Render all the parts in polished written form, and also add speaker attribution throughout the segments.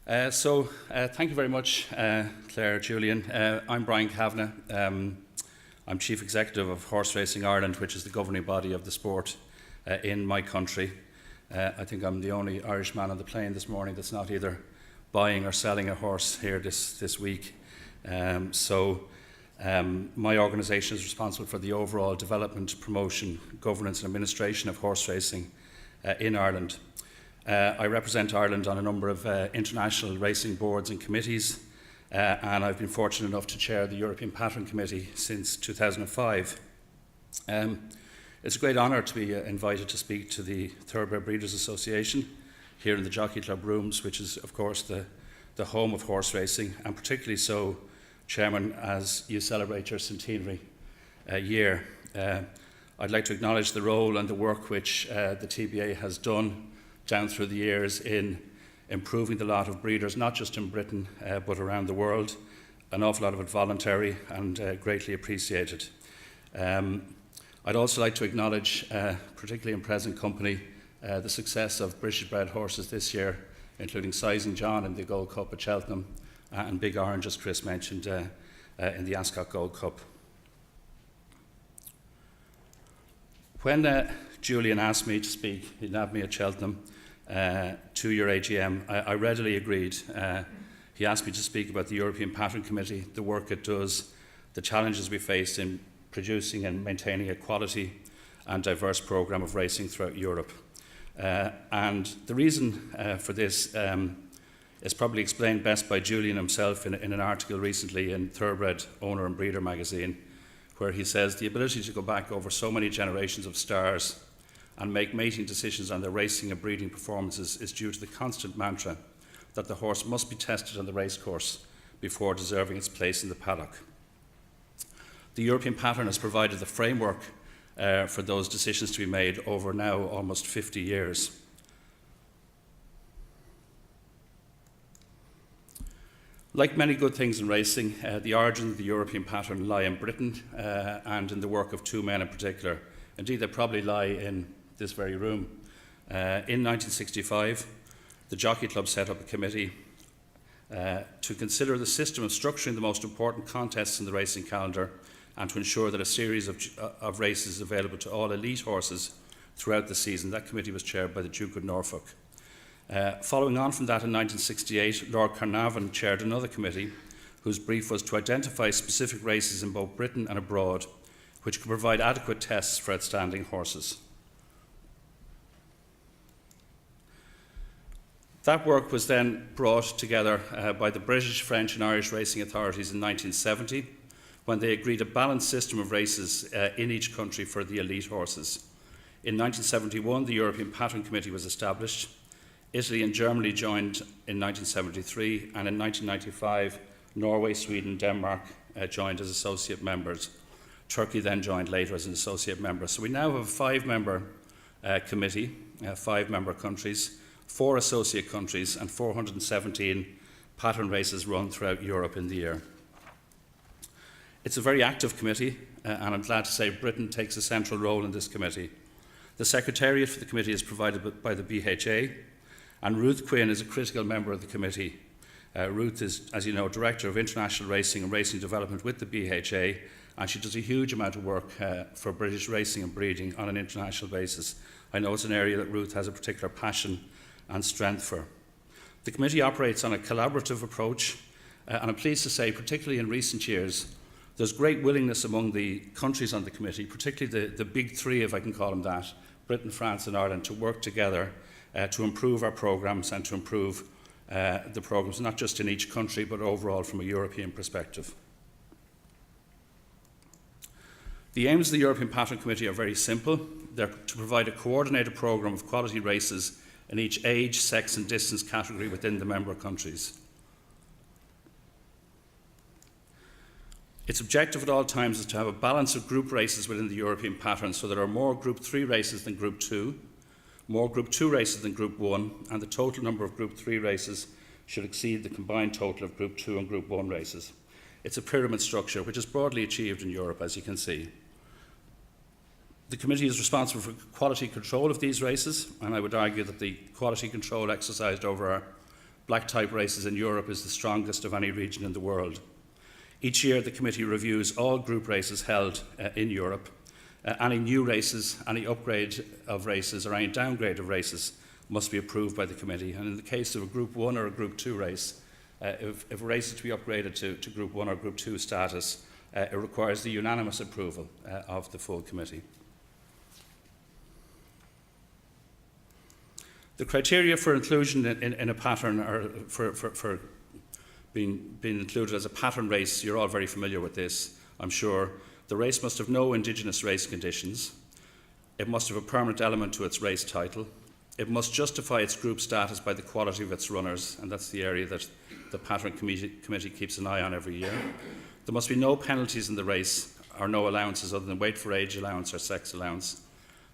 Speaker 1: Thank you very much, Claire, Julian. I'm Brian Kavanagh. I'm Chief Executive of Horse Racing Ireland, which is the governing body of the sport in my country. I think I'm the only Irish man on the plane this morning that's not either buying or selling a horse here this week. My organisation is responsible for the overall development, promotion, governance and administration of horse racing in Ireland. I represent Ireland on a number of international racing boards and committees, and I've been fortunate enough to chair the European Pattern Committee since 2005. It's a great honour to be invited to speak to the Thoroughbred Breeders Association here in the Jockey Club rooms, which is of course the home of horse racing, and particularly so, Chairman, as you celebrate your centenary year. I'd like to acknowledge the role and the work which the TBA has done down through the years in improving the lot of breeders, not just in Britain but around the world. An awful lot of it voluntary and greatly appreciated. I'd also like to acknowledge, particularly in present company, the success of British bred horses this year, including Sizing John in the Gold Cup at Cheltenham and Big Orange, as Chris mentioned, in the Ascot Gold Cup. When Julian asked me to speak, he nabbed me at Cheltenham to your AGM, I readily agreed. He asked me to speak about the European Pattern Committee, the work it does, the challenges we face in producing and maintaining a quality and diverse programme of racing throughout Europe. And the reason for this is probably explained best by Julian himself in an article recently in Thoroughbred Owner and Breeder magazine, where he says the ability to go back over so many generations of stars and make mating decisions on their racing and breeding performances is due to the constant mantra that the horse must be tested on the racecourse before deserving its place in the paddock. The European Pattern has provided the framework for those decisions to be made over now almost 50 years. Like many good things in racing, the origins of the European Pattern lie in Britain and in the work of two men in particular. Indeed, they probably lie in this very room. In 1965, the Jockey Club set up a committee to consider the system of structuring the most important contests in the racing calendar and to ensure that a series of races is available to all elite horses throughout the season. That committee was chaired by the Duke of Norfolk. Following on from that in 1968, Lord Carnarvon chaired another committee whose brief was to identify specific races in both Britain and abroad which could provide adequate tests for outstanding horses. That work was then brought together by the British, French and Irish racing authorities in 1970 when they agreed a balanced system of races in each country for the elite horses. In 1971, the European Pattern Committee was established. Italy and Germany joined in 1973, and in 1995, Norway, Sweden and Denmark joined as associate members. Turkey then joined later as an associate member. So we now have a five-member committee, five-member countries, 4 associate countries and 417 pattern races run throughout Europe in the year. It's a very active committee, and I'm glad to say Britain takes a central role in this committee. The secretariat for the committee is provided by the BHA, and Ruth Quinn is a critical member of the committee. Ruth is, as you know, Director of International Racing and Racing Development with the BHA, and she does a huge amount of work for British racing and breeding on an international basis. I know it's an area that Ruth has a particular passion and strength for. The committee operates on a collaborative approach, and I'm pleased to say, particularly in recent years, there's great willingness among the countries on the committee, particularly the big three, if I can call them that, Britain, France and Ireland, to work together to improve our programmes and to improve the programmes, not just in each country, but overall from a European perspective. The aims of the European Pattern Committee are very simple. They're to provide a coordinated programme of quality races in each age, sex and distance category within the member countries. Its objective at all times is to have a balance of group races within the European Pattern, so there are more Group 3 races than Group 2, more Group 2 races than Group 1, and the total number of Group 3 races should exceed the combined total of Group 2 and Group 1 races. It's a pyramid structure which is broadly achieved in Europe, as you can see. The committee is responsible for quality control of these races, and I would argue that the quality control exercised over our black type races in Europe is the strongest of any region in the world. Each year the committee reviews all group races held in Europe. Any new races, any upgrade of races or any downgrade of races must be approved by the committee. And in the case of a Group 1 or a Group 2 race, if a race is to be upgraded to Group 1 or Group 2 status, it requires the unanimous approval of the full committee. The criteria for inclusion in a pattern, or for being included as a pattern race, you're all very familiar with this, I'm sure. The race must have no indigenous race conditions. It must have a permanent element to its race title. It must justify its group status by the quality of its runners, and that's the area that the pattern committee keeps an eye on every year. There must be no penalties in the race, or no allowances other than weight for age allowance or sex allowance.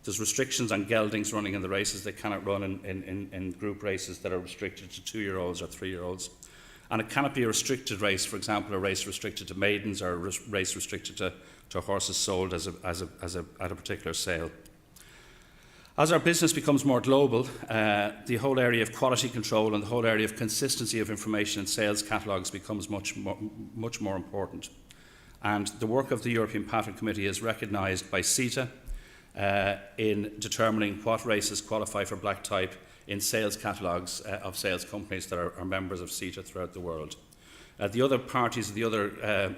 Speaker 1: There's restrictions on geldings running in the races. They cannot run in group races that are restricted to 2-year-olds or 3-year-olds. And it cannot be a restricted race, for example, a race restricted to maidens or a race restricted to horses sold at a particular sale. As our business becomes more global, the whole area of quality control and the whole area of consistency of information in sales catalogues becomes much more important. And the work of the European Pattern Committee is recognised by CETA in determining what races qualify for black type in sales catalogues of sales companies that are members of CETA throughout the world. The other parties, the other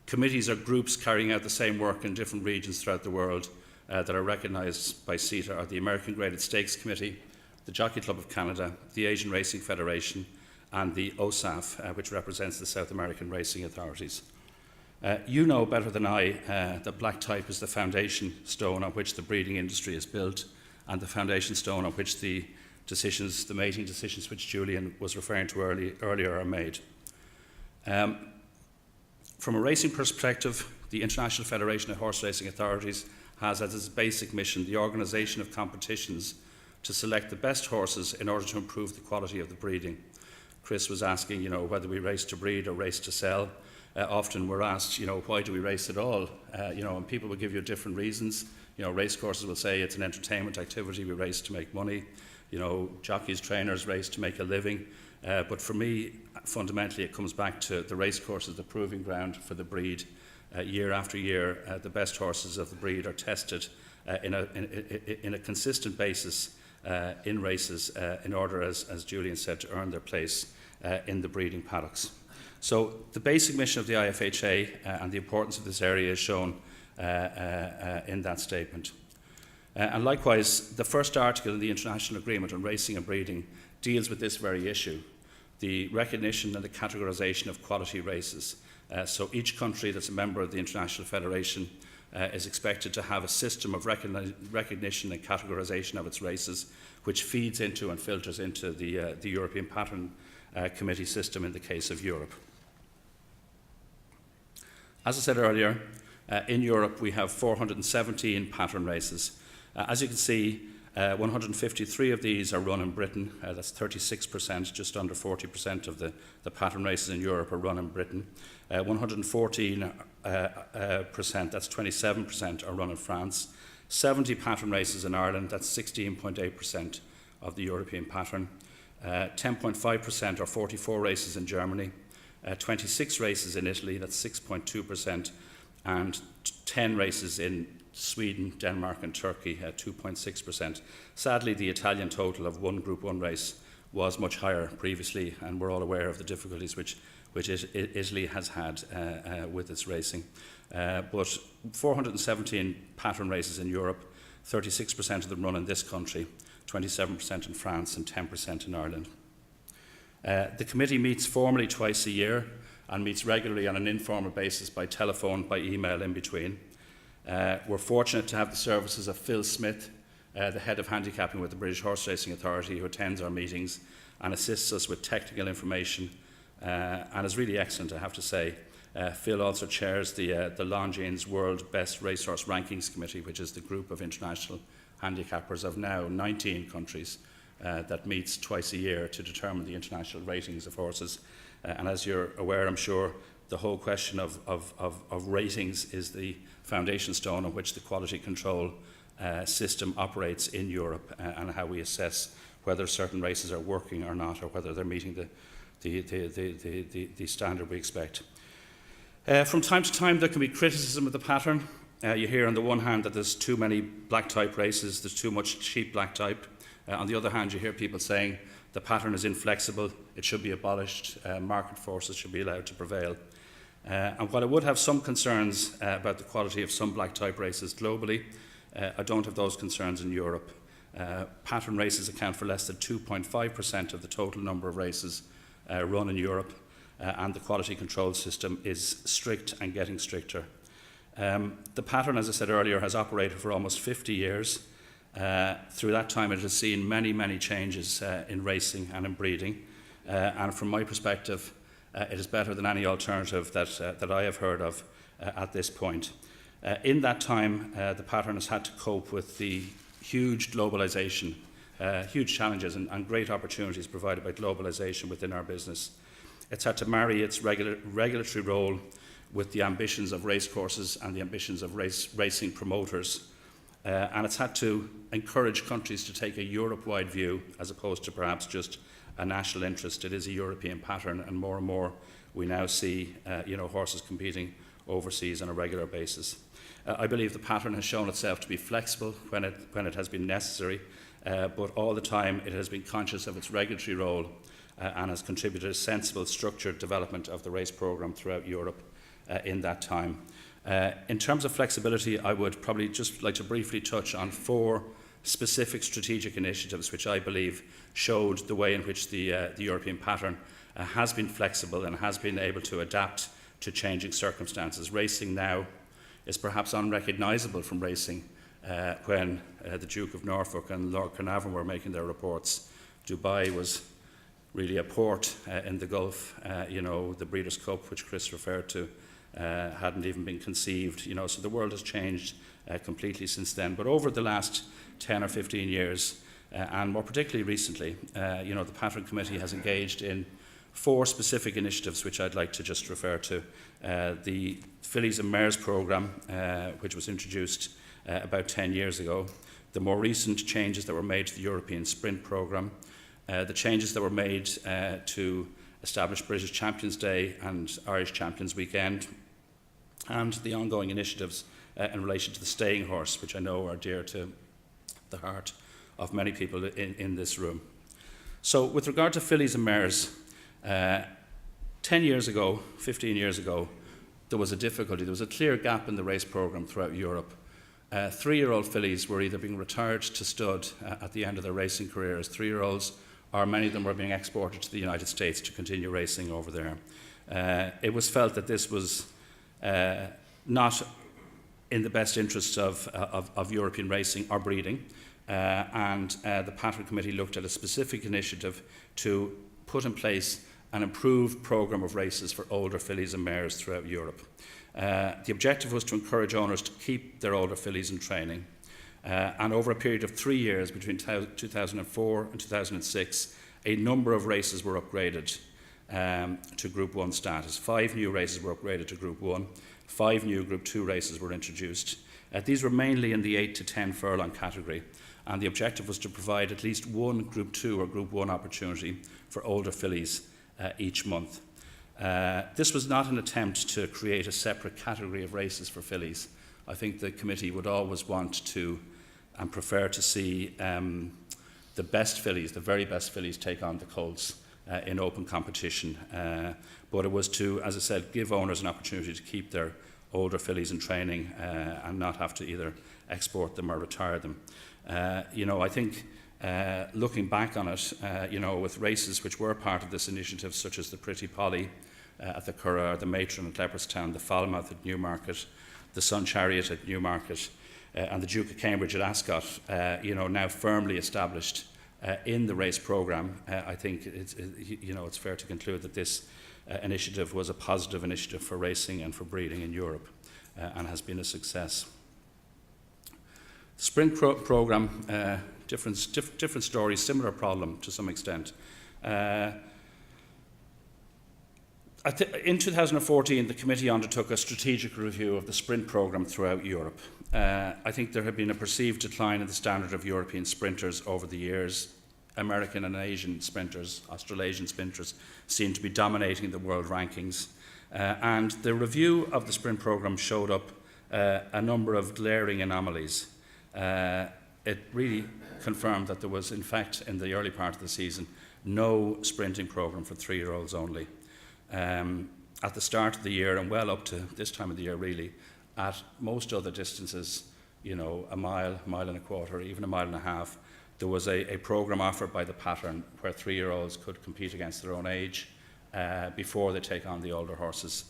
Speaker 1: committees or groups carrying out the same work in different regions throughout the world that are recognised by CETA are the American Graded Stakes Committee, the Jockey Club of Canada, the Asian Racing Federation, and the OSAF, which represents the South American Racing Authorities. You know better than I that black type is the foundation stone on which the breeding industry is built, and the foundation stone on which the mating decisions which Julian was referring to earlier are made. From a racing perspective, the International Federation of Horse Racing Authorities has as its basic mission the organisation of competitions to select the best horses in order to improve the quality of the breeding. Chris was asking, whether we race to breed or race to sell. Often we're asked, why do we race at all? And people will give you different reasons. Race courses will say it's an entertainment activity, we race to make money. Jockeys, trainers race to make a living. But for me, fundamentally, it comes back to the race course as the proving ground for the breed. Year after year, the best horses of the breed are tested in a consistent basis in races in order, as Julian said, to earn their place in the breeding paddocks. So the basic mission of the IFHA and the importance of this area is shown in that statement. And likewise, the first article in the International Agreement on Racing and Breeding deals with this very issue, the recognition and the categorisation of quality races. So each country that's a member of the International Federation is expected to have a system of recognition and categorisation of its races, which feeds into and filters into the European Pattern Committee system in the case of Europe. As I said earlier, in Europe we have 417 pattern races. As you can see, 153 of these are run in Britain. That's 36%, just under 40% of the pattern races in Europe are run in Britain. 114%, that's 27%, are run in France. 70 pattern races in Ireland, that's 16.8% of the European pattern. 10.5% or 44 races in Germany. 26 races in Italy, that's 6.2%, and 10 races in Sweden, Denmark and Turkey at 2.6%. Sadly, the Italian total of one Group 1 race was much higher previously, and we're all aware of the difficulties which Italy has had with its racing. But 417 pattern races in Europe, 36% of them run in this country, 27% in France and 10% in Ireland. The committee meets formally twice a year and meets regularly on an informal basis by telephone, by email in between. We're fortunate to have the services of Phil Smith, the head of handicapping with the British Horse Racing Authority, who attends our meetings and assists us with technical information and is really excellent, I have to say. Phil also chairs the Longines World Best Racehorse Rankings Committee, which is the group of international handicappers of now 19 countries that meets twice a year to determine the international ratings of horses. And as you're aware, I'm sure, the whole question of ratings is the foundation stone on which the quality control system operates in Europe, and how we assess whether certain races are working or not, or whether they're meeting the standard we expect. From time to time, there can be criticism of the pattern. You hear on the one hand that there's too many black type races, there's too much cheap black type. On the other hand, you hear people saying the pattern is inflexible, it should be abolished, market forces should be allowed to prevail. And while I would have some concerns about the quality of some black type races globally, I don't have those concerns in Europe. Pattern races account for less than 2.5% of the total number of races run in Europe, and the quality control system is strict and getting stricter. The pattern, as I said earlier, has operated for almost 50 years. Through that time, it has seen many, many changes in racing and in breeding. And from my perspective, it is better than any alternative that I have heard of at this point. In that time, the pattern has had to cope with the huge globalisation, huge challenges and great opportunities provided by globalisation within our business. It's had to marry its regulatory role with the ambitions of racecourses and the ambitions of racing promoters. And it's had to encourage countries to take a Europe-wide view as opposed to perhaps just a national interest. It is a European pattern, and more we now see horses competing overseas on a regular basis. I believe the pattern has shown itself to be flexible when it has been necessary, but all the time it has been conscious of its regulatory role and has contributed a sensible, structured development of the race programme throughout Europe in that time. In terms of flexibility, I would probably just like to briefly touch on 4 specific strategic initiatives which I believe showed the way in which the European pattern has been flexible and has been able to adapt to changing circumstances. Racing now is perhaps unrecognisable from racing when the Duke of Norfolk and Lord Carnarvon were making their reports. Dubai was really a port in the Gulf. The Breeders' Cup, which Chris referred to, hadn't even been conceived. So the world has changed completely since then. But over the last 10 or 15 years, and more particularly recently, the Pattern Committee has engaged in 4 specific initiatives which I'd like to just refer to. The Fillies and Mares programme, which was introduced about 10 years ago, the more recent changes that were made to the European Sprint programme, the changes that were made to establish British Champions Day and Irish Champions Weekend, and the ongoing initiatives in relation to the staying horse, which I know are dear to the heart of many people in this room. So with regard to fillies and mares, 10 years ago, 15 years ago, there was a difficulty. There was a clear gap in the race programme throughout Europe. 3-year-old fillies were either being retired to stud at the end of their racing career as 3-year-olds, or many of them were being exported to the United States to continue racing over there. It was felt that this was not in the best interests of European racing or breeding, and the Pattern Committee looked at a specific initiative to put in place an improved programme of races for older fillies and mares throughout Europe. The objective was to encourage owners to keep their older fillies in training. And over a period of 3 years, between 2004 and 2006, a number of races were upgraded to Group 1 status. 5 new races were upgraded to Group 1. 5 new Group 2 races were introduced. These were mainly in the 8 to 10 furlong category, and the objective was to provide at least one Group 2 or Group 1 opportunity for older fillies each month. This was not an attempt to create a separate category of races for fillies. I think the committee would always want to and prefer to see the best fillies, the very best fillies, take on the colts in open competition. But it was to, as I said, give owners an opportunity to keep their older fillies in training and not have to either export them or retire them. I think looking back on it, with races which were part of this initiative, such as the Pretty Polly at the Curragh, the Matron at Leopardstown, the Falmouth at Newmarket, the Sun Chariot at Newmarket, and the Duke of Cambridge at Ascot, now firmly established in the race programme, I think it's fair to conclude that this initiative was a positive initiative for racing and for breeding in Europe, and has been a success. The Sprint programme, different story, similar problem to some extent. In 2014, the committee undertook a strategic review of the Sprint programme throughout Europe. I think there had been a perceived decline in the standard of European sprinters over the years, American and Asian sprinters, Australasian sprinters, seem to be dominating the world rankings. And the review of the sprint programme showed up a number of glaring anomalies. It really confirmed that there was, in fact, in the early part of the season, no sprinting programme for 3-year-olds only. At the start of the year, and well up to this time of the year really, at most other distances, you know, a mile, mile and a quarter, even a mile and a half, there was a programme offered by the pattern where 3-year-olds could compete against their own age before they take on the older horses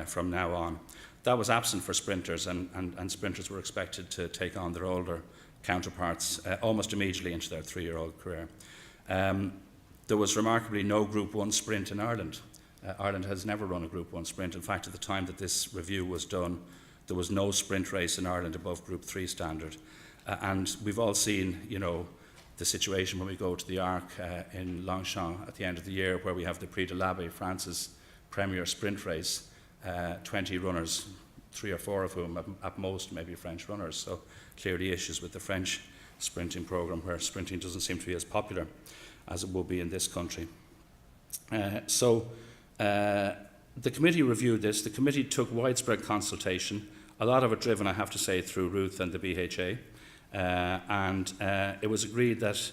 Speaker 1: from now on. That was absent for sprinters, and sprinters were expected to take on their older counterparts almost immediately into their 3-year-old career. There was remarkably no Group 1 sprint in Ireland. Ireland has never run a Group 1 sprint. In fact, at the time that this review was done, there was no sprint race in Ireland above Group 3 standard. And we've all seen, you know, the situation when we go to the Arc in Longchamp at the end of the year, where we have the Prix de l'Abbé, France's premier sprint race, 20 runners, 3 or 4 of whom at most maybe French runners. So clearly issues with the French sprinting programme, where sprinting doesn't seem to be as popular as it will be in this country. The committee reviewed this. The committee took widespread consultation, a lot of it driven, I have to say, through Ruth and the BHA. And it was agreed that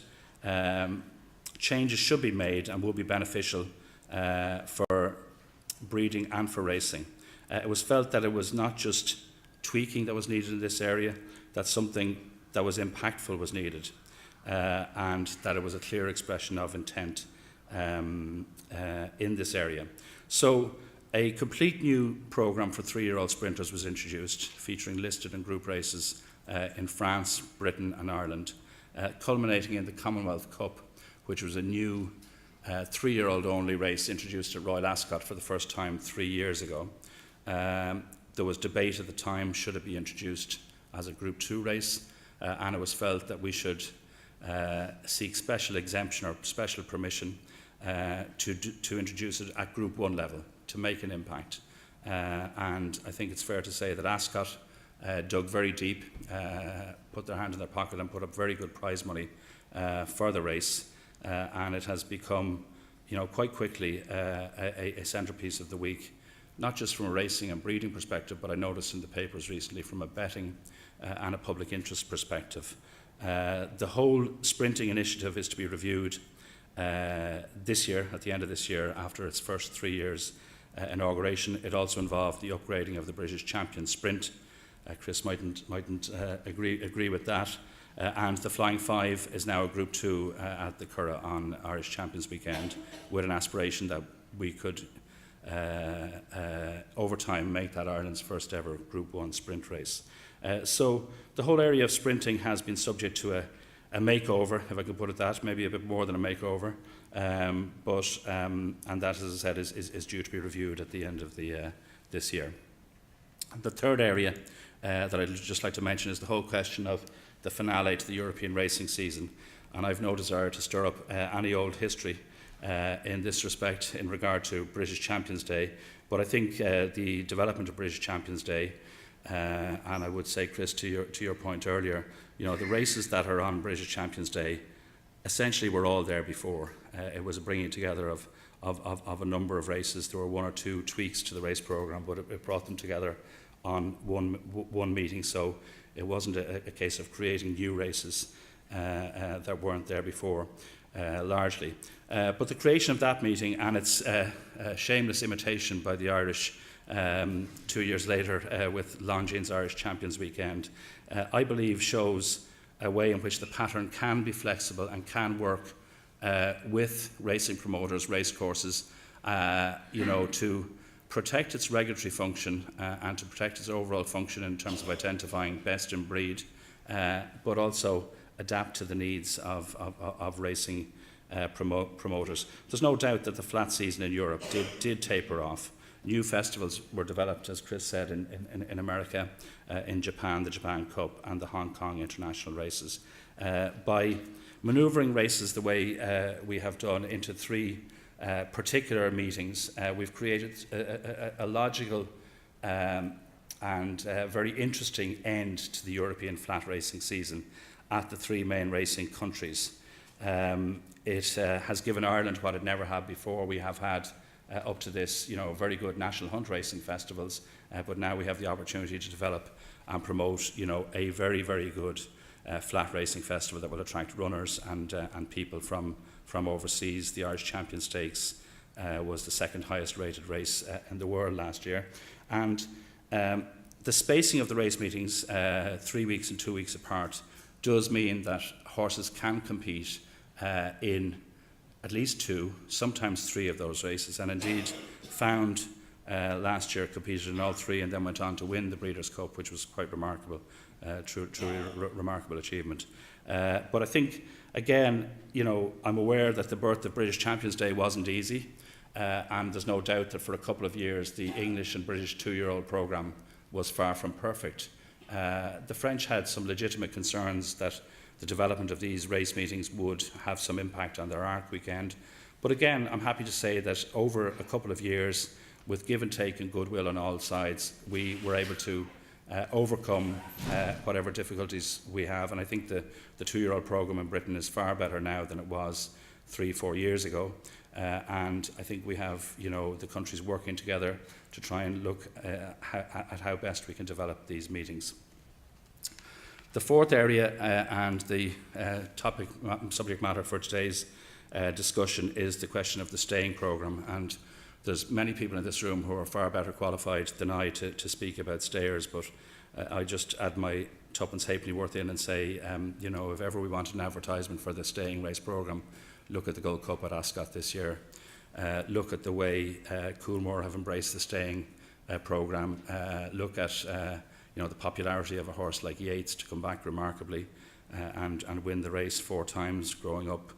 Speaker 1: changes should be made and will be beneficial for breeding and for racing. It was felt that it was not just tweaking that was needed in this area, that something that was impactful was needed, and that it was a clear expression of intent in this area. So a complete new programme for 3-year-old sprinters was introduced, featuring listed and group races in France, Britain and Ireland, culminating in the Commonwealth Cup, which was a new 3-year-old only race introduced at Royal Ascot for the first time 3 years ago. There was debate at the time, should it be introduced as a Group 2 race, and it was felt that we should seek special exemption or special permission to introduce it at Group 1 level to make an impact. And I think it's fair to say that Ascot dug very deep, put their hand in their pocket and put up very good prize money for the race, and it has become, you know, quite quickly a centrepiece of the week, not just from a racing and breeding perspective, but I noticed in the papers recently from a betting and a public interest perspective. The whole sprinting initiative is to be reviewed this year, at the end of this year, after its first 3 years inauguration. It also involved the upgrading of the British Champion Sprint. Chris mightn't agree with that. And the Flying Five is now a Group 2 at the Curragh on Irish Champions Weekend, with an aspiration that we could, over time, make that Ireland's first ever Group 1 sprint race. So the whole area of sprinting has been subject to a makeover, if I could put it that, maybe a bit more than a makeover, and that, as I said, is due to be reviewed at the end of this year. The third area that I'd just like to mention is the whole question of the finale to the European racing season, and I've no desire to stir up any old history in this respect in regard to British Champions Day, but I think the development of British Champions Day, and I would say, Chris, to your point earlier, you know, the races that are on British Champions Day essentially were all there before. It was a bringing together of a number of races. There were 1 or 2 tweaks to the race programme, but it brought them together on one meeting. So it wasn't a case of creating new races that weren't there before, largely. But the creation of that meeting and its shameless imitation by the Irish 2 years later with Longines Irish Champions Weekend, I believe shows a way in which the pattern can be flexible and can work with racing promoters, race courses, you know, to protect its regulatory function and to protect its overall function in terms of identifying best in breed, but also adapt to the needs of racing promoters. There's no doubt that the flat season in Europe did taper off. New festivals were developed, as Chris said, in America, in Japan, the Japan Cup, and the Hong Kong international races. By manoeuvring races the way we have done into 3 particular meetings, we've created a logical and very interesting end to the European flat racing season at the 3 main racing countries. It has given Ireland what it never had before. We have had up to this, very good national hunt racing festivals, but now we have the opportunity to develop and promote, a very, very good flat racing festival that will attract runners and people from overseas. The Irish Champion Stakes was the second highest rated race in the world last year, and the spacing of the race meetings, 3 weeks and 2 weeks apart, does mean that horses can compete in at least 2, sometimes 3 of those races, and indeed Found last year competed in all 3 and then went on to win the Breeders' Cup, which was quite remarkable, truly remarkable achievement. But I think, again, I'm aware that the birth of British Champions Day wasn't easy, and there's no doubt that for a couple of years the English and British 2-year-old programme was far from perfect. The French had some legitimate concerns that the development of these race meetings would have some impact on their Arc weekend. But again, I'm happy to say that over a couple of years, with give and take and goodwill on all sides, we were able to overcome whatever difficulties we have. And I think the 2-year-old programme in Britain is far better now than it was 3-4 years ago. And I think we have, the countries working together to try and look at how best we can develop these meetings. The fourth area and the subject matter for today's discussion is the question of the staying programme, and there's many people in this room who are far better qualified than I to speak about stayers, but I just add my tuppence halfpenny worth in and say, if ever we want an advertisement for the staying race programme, look at the Gold Cup at Ascot this year. Look at the way Coolmore have embraced the staying programme. Look at the popularity of a horse like Yates to come back remarkably and win the race 4 times growing up.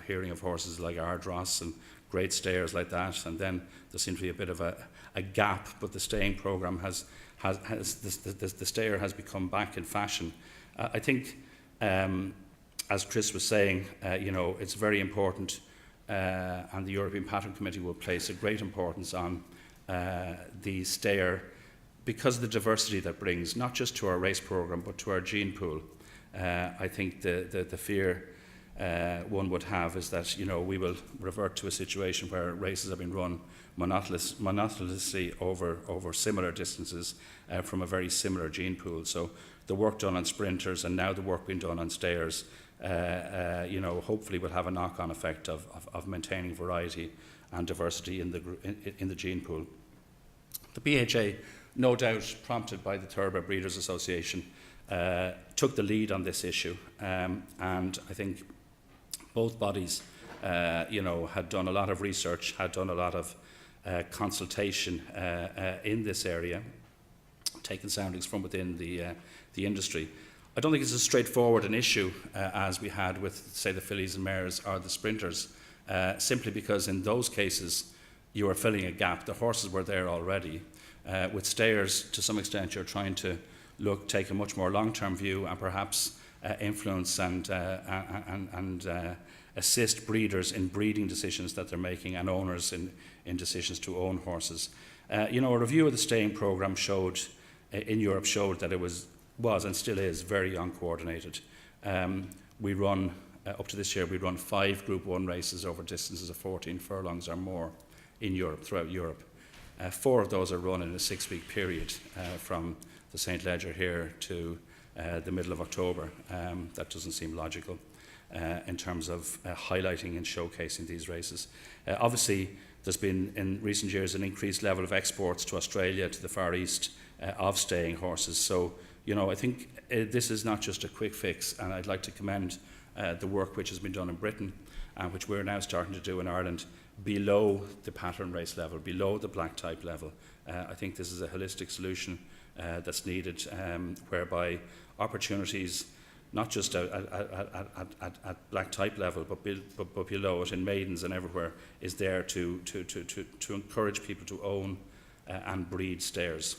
Speaker 1: Hearing of horses like Ardross and great stayers like that, and then there seems to be a bit of a gap, but the staying programme the stayer has become back in fashion. I think, as Chris was saying, it's very important, and the European Pattern Committee will place a great importance on the stayer because of the diversity that brings, not just to our race programme, but to our gene pool. I think the fear one would have is that we will revert to a situation where races have been run monotonously over similar distances from a very similar gene pool. So the work done on sprinters and now the work being done on stayers, hopefully will have a knock-on effect of maintaining variety and diversity in the gene pool. The BHA, no doubt prompted by the Thoroughbred Breeders Association, took the lead on this issue, and I think both bodies, had done a lot of research, had done a lot of consultation in this area, taken soundings from within the industry. I don't think it's as straightforward an issue as we had with, say, the fillies and mares or the sprinters, simply because in those cases you are filling a gap. The horses were there already. With stayers, to some extent, you're trying to take a much more long-term view and perhaps influence and assist breeders in breeding decisions that they're making and owners in decisions to own horses. A review of the staying programme in Europe showed that it was and still is very uncoordinated. We run, up to this year, we run 5 Group 1 races over distances of 14 furlongs or more in Europe, throughout Europe. 4 of those are run in a 6-week period from the St. Leger here to the middle of October. That doesn't seem logical in terms of highlighting and showcasing these races. Obviously, there's been in recent years an increased level of exports to Australia, to the Far East, of staying horses. So, I think this is not just a quick fix, and I'd like to commend the work which has been done in Britain and which we're now starting to do in Ireland below the pattern race level, below the black type level. I think this is a holistic solution that's needed, whereby opportunities, not just at black type level, but below it in maidens and everywhere, is there to encourage people to own and breed stayers.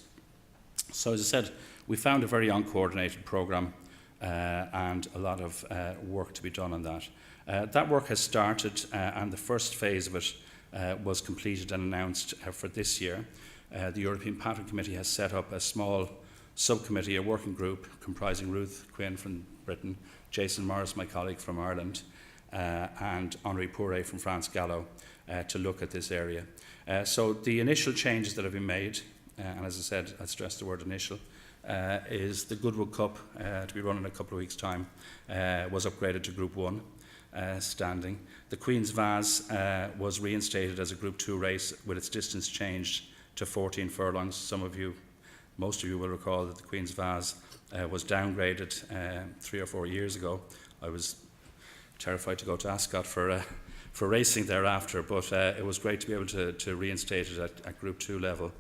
Speaker 1: So as I said, we found a very uncoordinated programme and a lot of work to be done on that. That work has started, and the first phase of it was completed and announced for this year. The European Pattern Committee has set up a small subcommittee, a working group comprising Ruth Quinn from Britain, Jason Morris, my colleague from Ireland, and Henri Pourret from France Gallo to look at this area. So the initial changes that have been made, and as I said, I stress the word initial, is the Goodwood Cup, to be run in a couple of weeks' time, was upgraded to Group 1 standing. The Queen's Vase was reinstated as a Group 2 race with its distance changed to 14 furlongs. Most of you will recall that the Queen's Vase was downgraded 3 or 4 years ago. I was terrified to go to Ascot for racing thereafter, but it was great to be able to reinstate it at Group 2 level.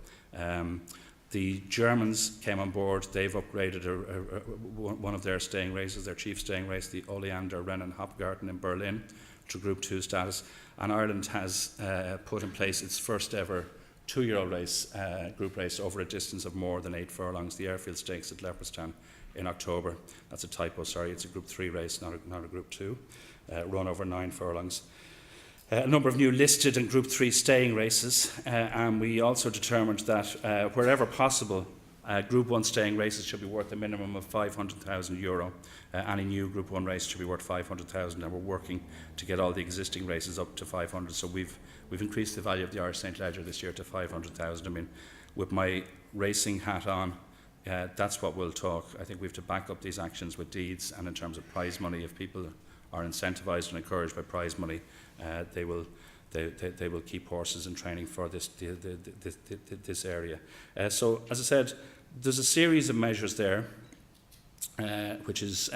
Speaker 1: The Germans came on board. They've upgraded one of their staying races, their chief staying race, the Oleander Rennen Hopgarten in Berlin, to Group 2 status. And Ireland has put in place its first ever 2-year-old race, group race over a distance of more than 8 furlongs, the Airfield Stakes at Leopardstown in October. That's a typo, sorry, it's a Group 3 race, not a Group 2, run over 9 furlongs. A number of new listed and Group 3 staying races, and we also determined that wherever possible, Group 1 staying races should be worth a minimum of €500,000. Any new Group 1 race should be worth 500,000, and we're working to get all the existing races up to 500. So we've increased the value of the Irish St. Leger this year to 500,000. I mean, with my racing hat on, that's what we'll talk. I think we have to back up these actions with deeds, and in terms of prize money, if people are incentivised and encouraged by prize money, they will keep horses in training for this area. So, as I said, there's a series of measures there, which is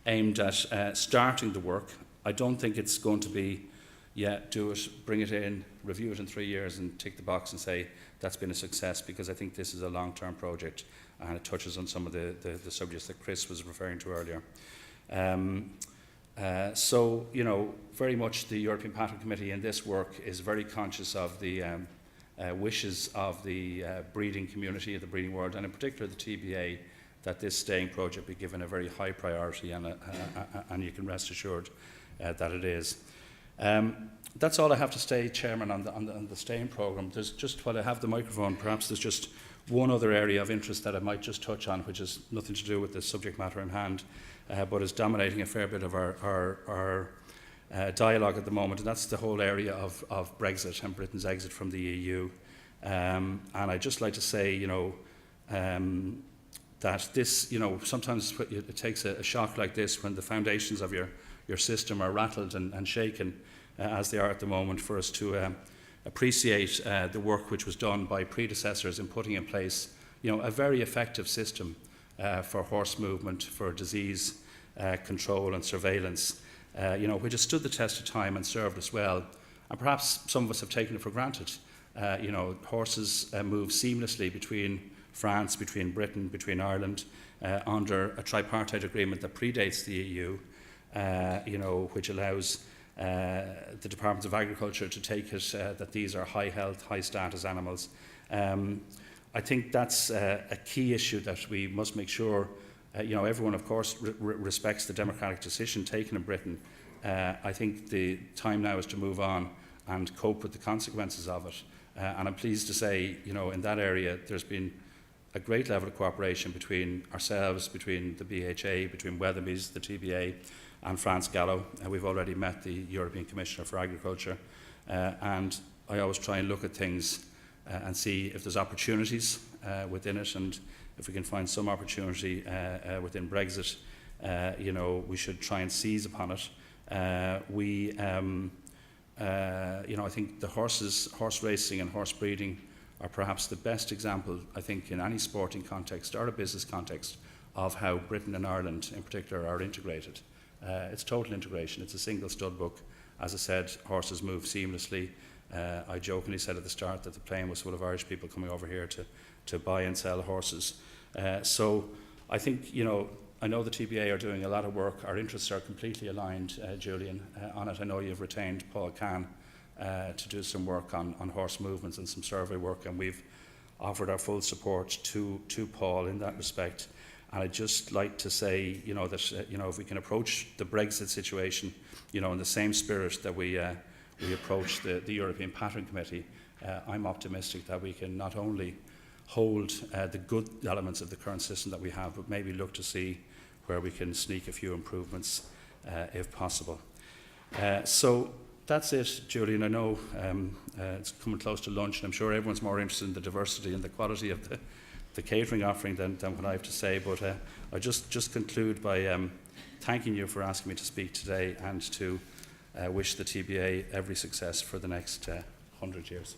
Speaker 1: aimed at starting the work. I don't think it's going to be, do it, bring it in, review it in 3 years and tick the box and say that's been a success, because I think this is a long-term project and it touches on some of the subjects that Chris was referring to earlier. So, very much the European Patent Committee in this work is very conscious of the wishes of the breeding community, of the breeding world, and in particular the TBA, that this staying project be given a very high priority, and you can rest assured that it is. That's all I have to say, Chairman, on the staying programme. There's just, while I have the microphone, perhaps there's just one other area of interest that I might just touch on, which has nothing to do with the subject matter in hand, but is dominating a fair bit of our dialogue at the moment, and that's the whole area of Brexit and Britain's exit from the EU. And I'd just like to say, that this, sometimes it takes a shock like this when the foundations of your system are rattled and shaken, as they are at the moment, for us to appreciate the work which was done by predecessors in putting in place, a very effective system for horse movement, for disease control and surveillance, which has stood the test of time and served us well. And perhaps some of us have taken it for granted. Horses move seamlessly between France, between Britain, between Ireland, under a tripartite agreement that predates the EU, which allows the Department of Agriculture to take it that these are high health, high status animals. I think that's a key issue that we must make sure, everyone of course respects the democratic decision taken in Britain. I think the time now is to move on and cope with the consequences of it. And I'm pleased to say, in that area there's been a great level of cooperation between ourselves, between the BHA, between Weatherby's, the TBA, and France Gallo. We've already met the European Commissioner for Agriculture, and I always try and look at things and see if there's opportunities within it, and if we can find some opportunity within Brexit, we should try and seize upon it. I think the horse racing and horse breeding are perhaps the best example, I think, in any sporting context or a business context, of how Britain and Ireland in particular are integrated. It's total integration. It's a single stud book. As I said, horses move seamlessly. I jokingly said at the start that the plane was full of Irish people coming over here to buy and sell horses. So I think, I know the TBA are doing a lot of work. Our interests are completely aligned, Julian, on it. I know you've retained Paul Kahn to do some work on horse movements and some survey work, and we've offered our full support to Paul in that respect. And I'd just like to say, that if we can approach the Brexit situation, in the same spirit that we approach the European Patent Committee, I'm optimistic that we can not only hold the good elements of the current system that we have, but maybe look to see where we can sneak a few improvements if possible. So that's it, Julian. I know it's coming close to lunch, and I'm sure everyone's more interested in the diversity and the quality of the catering offering than what I have to say. But I just conclude by thanking you for asking me to speak today, and to wish the TBA every success for the next 100 years.